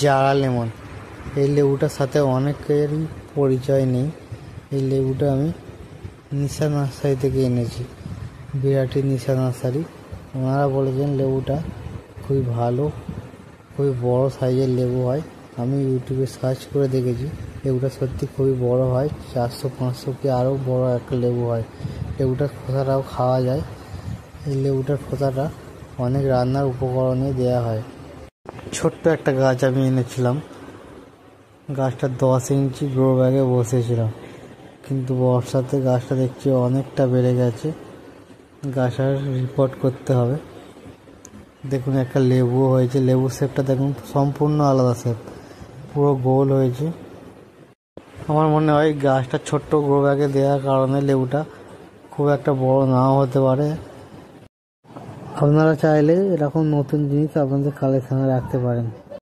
জারা lemon. এই লেবুটার সাথে অনেকেরই পরিচয় নেই। এই লেবুটা আমি নিশা নার্সারি থেকে এনেছি, বিরাটি নিশা নার্সারি। ওনারা বলেছেন লেবুটা খুবই ভালো, খুবই বড় সাইজের লেবু হয়। আমি ইউটিউবে সার্চ করে দেখেছি, লেবুটা সত্যি খুবই বড় হয়, 400-500 কি আরও বড় একটা লেবু হয়। লেবুটার খোসাটাও খাওয়া যায়। এই লেবুটার খোসাটা অনেক রান্নার উপকরণে দেওয়া হয়। ছোট্ট একটা গাছ আমি এনেছিলাম, গাছটা 10 ইঞ্চি গ্রো ব্যাগে বসেছিলাম, কিন্তু বর্ষাতে গাছটা দেখছি অনেকটা বেড়ে গেছে। গাছটার রিপোর্ট করতে হবে। দেখুন একটা লেবুও হয়েছে, লেবুর শেপটা দেখুন সম্পূর্ণ আলাদা শেপ, পুরো গোল হয়েছে। আমার মনে হয় গাছটা ছোট্ট গ্রো ব্যাগে দেওয়ার কারণে লেবুটা খুব একটা বড় নাও হতে পারে। আপনারা চাইলে এরকম নতুন জিনিস আপনাদের কালেকশানে রাখতে পারেন।